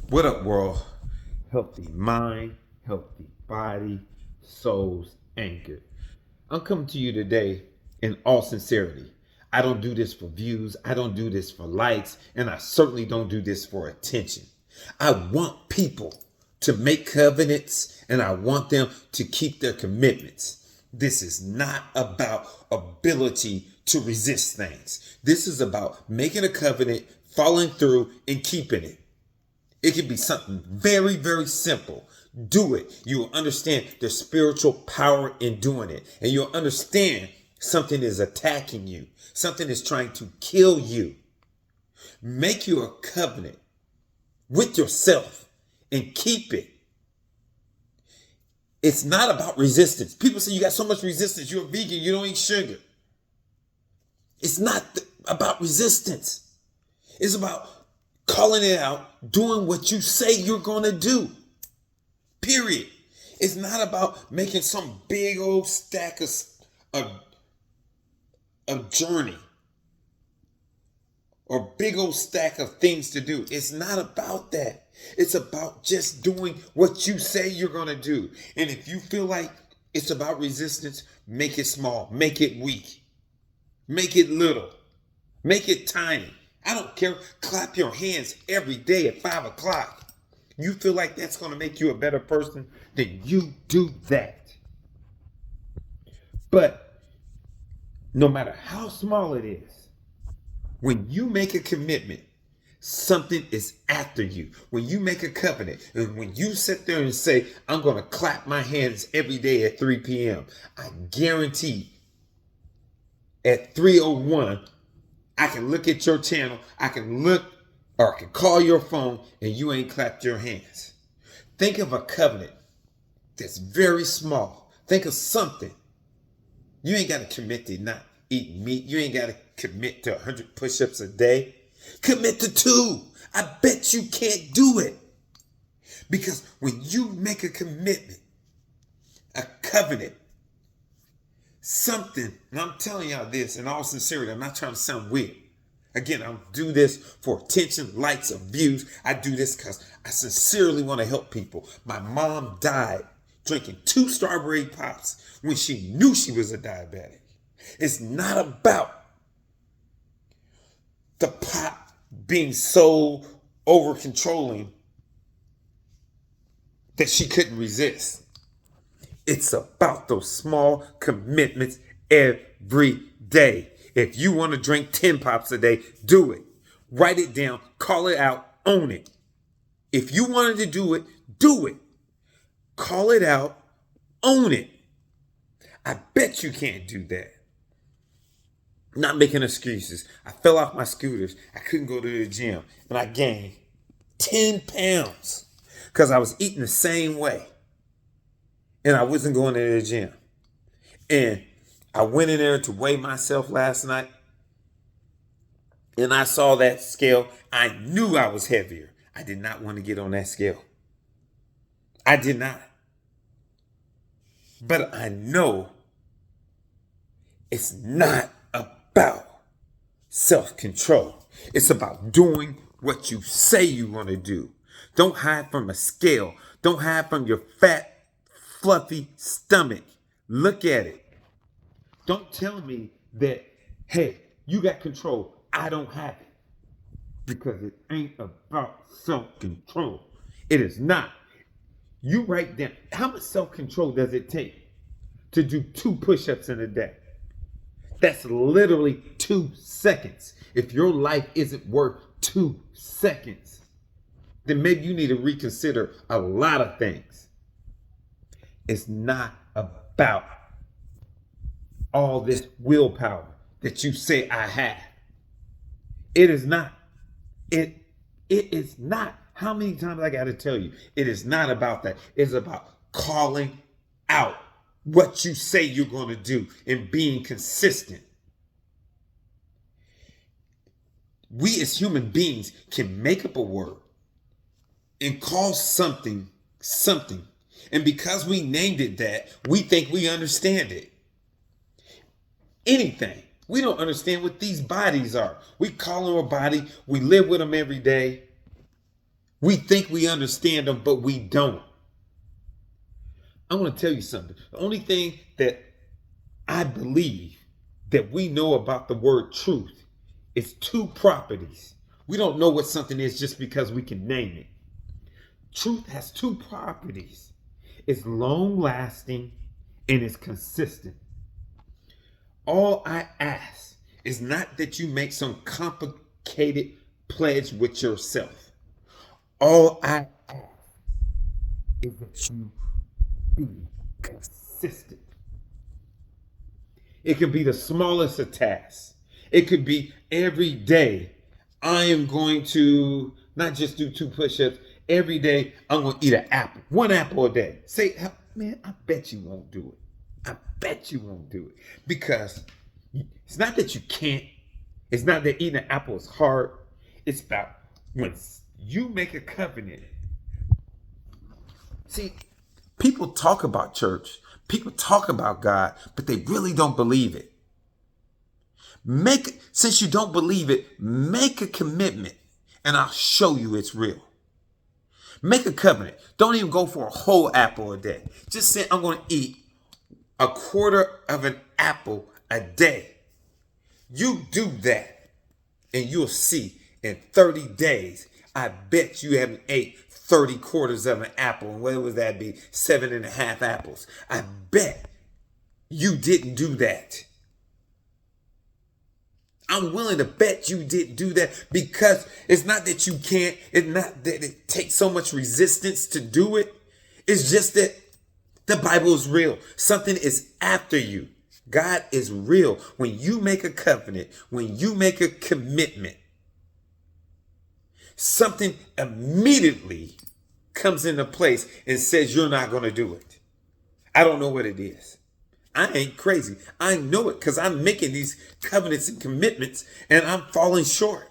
What up, world? Healthy mind, healthy body, souls anchored. I'm coming to you today in all sincerity. I don't do this for views, I don't do this for likes, and I certainly don't do this for attention. I want people to make covenants and I want them to keep their commitments. This is not about ability to resist things. This is about making a covenant, following through, and keeping it. It can be something very, very simple. Do it. You will understand the spiritual power in doing it. And you'll understand something is attacking you. Something is trying to kill you. Make you a covenant with yourself and keep it. It's not about resistance. People say you got so much resistance. You're a vegan. You don't eat sugar. It's not about resistance. It's about calling it out, doing what you say you're going to do. Period. It's not about making some big old stack of journey or big old stack of things to do. It's not about that. It's about just doing what you say you're going to do. And if you feel like it's about resistance, make it small, make it weak, make it little, make it tiny. I don't care. Clap your hands every day at 5 o'clock. You feel like that's going to make you a better person, then you do that. But no matter how small it is, when you make a commitment, something is after you. When you make a covenant, and when you sit there and say, I'm going to clap my hands every day at 3 p.m., I guarantee at 3:01, I can look at your channel, I can look, or I can call your phone, and you ain't clapped your hands. Think of a covenant that's very small. Think of something. You ain't got to commit to not eating meat. You ain't got to commit to 100 push-ups a day. Commit to 2. I bet you can't do it. Because when you make a commitment, a covenant, something, and I'm telling y'all this in all sincerity, I'm not trying to sound weird. Again, I don't do this for attention, likes, or views. I do this because I sincerely want to help people. My mom died drinking 2 strawberry pops when she knew she was a diabetic. It's not about the pop being so over controlling that she couldn't resist. It's about those small commitments every day. If you want to drink 10 pops a day, do it. Write it down, call it out, own it. If you wanted to do it, do it. Call it out, own it. I bet you can't do that. Not making excuses. I fell off my scooters. I couldn't go to the gym. And I gained 10 pounds because I was eating the same way. And I wasn't going to the gym. And I went in there to weigh myself last night. And I saw that scale. I knew I was heavier. I did not want to get on that scale. I did not. But I know it's not about self-control. It's about doing what you say you want to do. Don't hide from a scale. Don't hide from your fat, fluffy stomach. Look at it. Don't tell me that, hey, you got control. I don't have it. Because it ain't about self-control. It is not. You write down, how much self-control does it take to do 2 push-ups in a day? That's literally 2 seconds. If your life isn't worth 2 seconds, then maybe you need to reconsider a lot of things. It's not about all this willpower that you say I have. It is not. It is not. How many times I got to tell you? It is not about that. It's about calling out what you say you're going to do and being consistent. We as human beings can make up a word and call something something. And because we named it that, we think we understand it. Anything. We don't understand what these bodies are. We call them a body. We live with them every day. We think we understand them, but we don't. I want to tell you something. The only thing that I believe that we know about the word truth is two properties. We don't know what something is just because we can name it. Truth has two properties. It's long lasting and it's consistent. All I ask is not that you make some complicated pledge with yourself. All I ask is that you be consistent. It could be the smallest of tasks. It could be every day. I am going to not just do 2 push-ups. Every day I'm going to eat an apple. 1 apple a day. Say, man, I bet you won't do it. I bet you won't do it. Because it's not that you can't. It's not that eating an apple is hard. It's about when you make a covenant. See, people talk about church. People talk about God, but they really don't believe it. Since you don't believe it, make a commitment and I'll show you it's real. Make a covenant. Don't even go for a whole apple a day. Just say, I'm going to eat a quarter of an apple a day. You do that and you'll see in 30 days, I bet you haven't ate 30 quarters of an apple. And what would that be? 7.5 apples. I bet you didn't do that. I'm willing to bet you didn't do that because it's not that you can't. It's not that it takes so much resistance to do it. It's just that the Bible is real. Something is after you. God is real. When you make a covenant, when you make a commitment, something immediately comes into place and says you're not going to do it. I don't know what it is. I ain't crazy. I know it because I'm making these covenants and commitments and I'm falling short.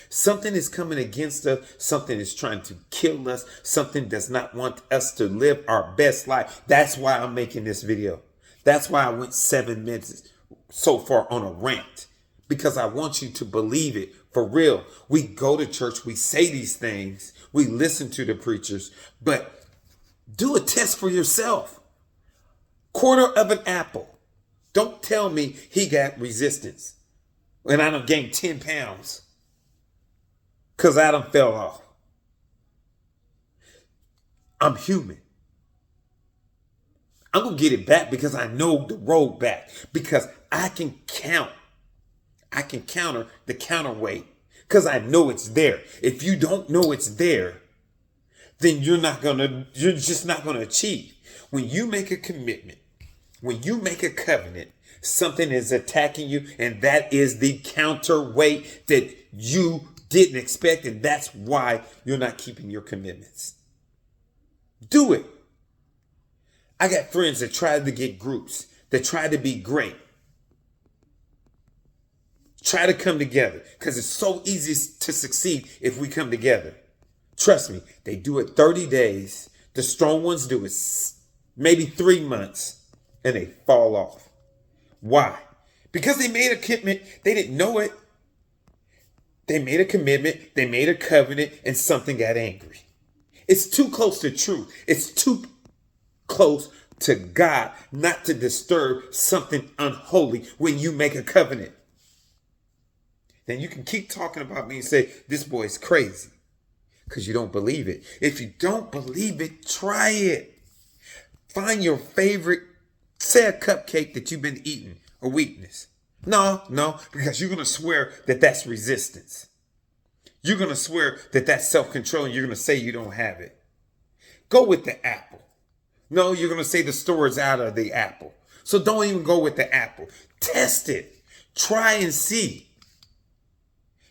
Something is coming against us. Something is trying to kill us. Something does not want us to live our best life. That's why I'm making this video. That's why I went 7 minutes so far on a rant, because I want you to believe it for real. We go to church. We say these things. We listen to the preachers, but do a test for yourself. Quarter of an apple. Don't tell me he got resistance and I done gained 10 pounds because I done fell off. I'm human. I'm going to get it back because I know the road back, because I can count. I can counter the counterweight because I know it's there. If you don't know it's there, then you're just not going to achieve. When you make a commitment, when you make a covenant, something is attacking you, and that is the counterweight that you didn't expect, and that's why you're not keeping your commitments. Do it. I got friends that tried to get groups, that try to be great. Try to come together because it's so easy to succeed if we come together. Trust me, they do it 30 days. The strong ones do it maybe 3 months. And they fall off. Why? Because they made a commitment. They didn't know it. They made a commitment. They made a covenant and something got angry. It's too close to truth. It's too close to God not to disturb something unholy when you make a covenant. Then you can keep talking about me and say, this boy's crazy because you don't believe it. If you don't believe it, try it. Find your favorite. Say a cupcake that you've been eating, a weakness. No, because you're going to swear that that's resistance. You're going to swear that that's self-control and you're going to say you don't have it. Go with the apple. No, you're going to say the store is out of the apple. So don't even go with the apple. Test it. Try and see.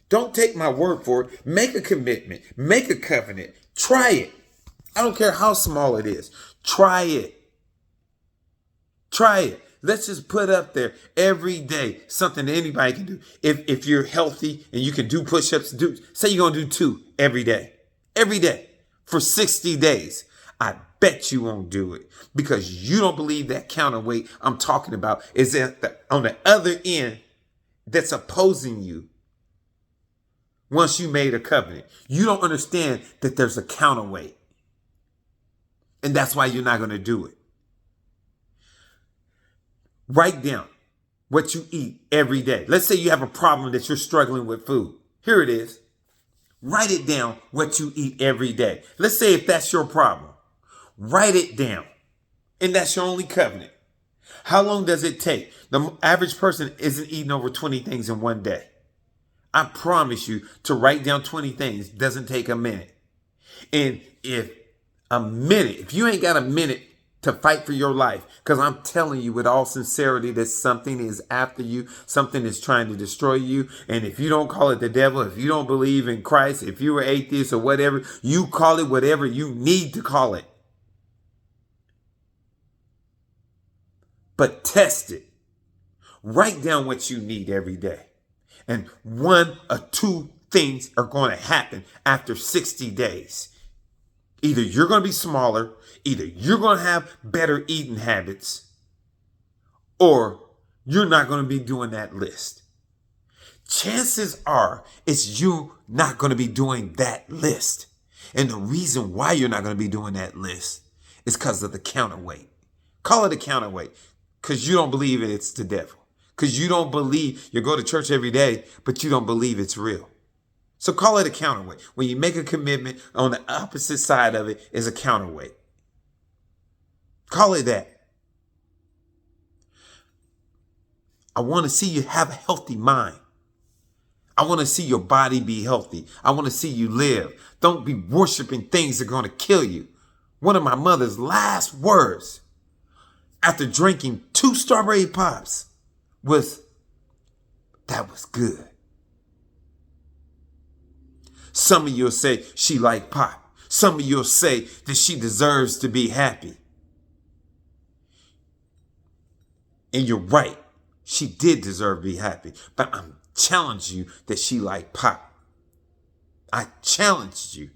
Don't take my word for it. Make a commitment. Make a covenant. Try it. I don't care how small it is. Try it. Try it. Let's just put up there every day something that anybody can do. If you're healthy and you can do push-ups, say you're going to do 2 every day. Every day for 60 days. I bet you won't do it because you don't believe that counterweight I'm talking about is on the other end that's opposing you. once you made a covenant. You don't understand that there's a counterweight. And that's why you're not going to do it. Write down what you eat every day. Let's say you have a problem that you're struggling with food. Here it is. Write it down what you eat every day. Let's say if that's your problem, write it down. And that's your only covenant. How long does it take? The average person isn't eating over 20 things in one day. I promise you, to write down 20 things doesn't take a minute. And if you ain't got a minute to fight for your life, because I'm telling you with all sincerity that something is after you, something is trying to destroy you. And if you don't call it the devil, if you don't believe in Christ, if you're atheist or whatever, you call it whatever you need to call it. But test it. Write down what you need every day. And 1 or 2 things are going to happen after 60 days. Either you're going to be smaller, either you're going to have better eating habits, or you're not going to be doing that list. Chances are it's you not going to be doing that list. And the reason why you're not going to be doing that list is because of the counterweight. Call it a counterweight, because you don't believe it's the devil. Because you don't believe, you go to church every day, but you don't believe it's real. So call it a counterweight. When you make a commitment, on the opposite side of it is a counterweight. Call it that. I want to see you have a healthy mind. I want to see your body be healthy. I want to see you live. Don't be worshiping things that are going to kill you. One of my mother's last words after drinking 2 strawberry pops was, "That was good." Some of you'll say she liked pop. Some of you'll say that she deserves to be happy. And you're right. She did deserve to be happy. But I'm challenging you that she liked pop. I challenged you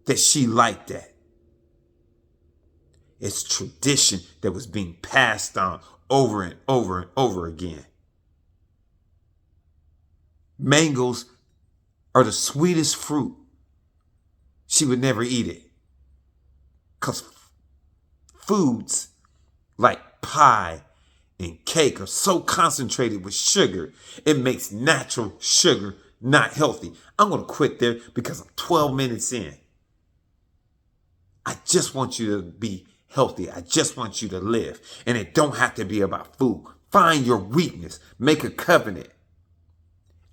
that she liked that. It's tradition that was being passed on over and over and over again. Mangoes are the sweetest fruit. She would never eat it. Because foods like pie and cake are so concentrated with sugar, it makes natural sugar not healthy. I'm going to quit there because I'm 12 minutes in. I just want you to be healthy. I just want you to live. And it don't have to be about food. Find your weakness. Make a covenant.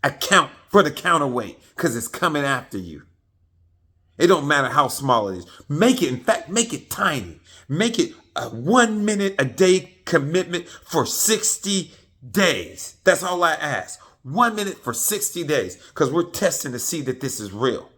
Account for the counterweight, because it's coming after you. It don't matter how small it is. Make it, in fact, make it tiny. Make it a 1 minute a day commitment for 60 days. That's all I ask. 1 minute for 60 days, because we're testing to see that this is real.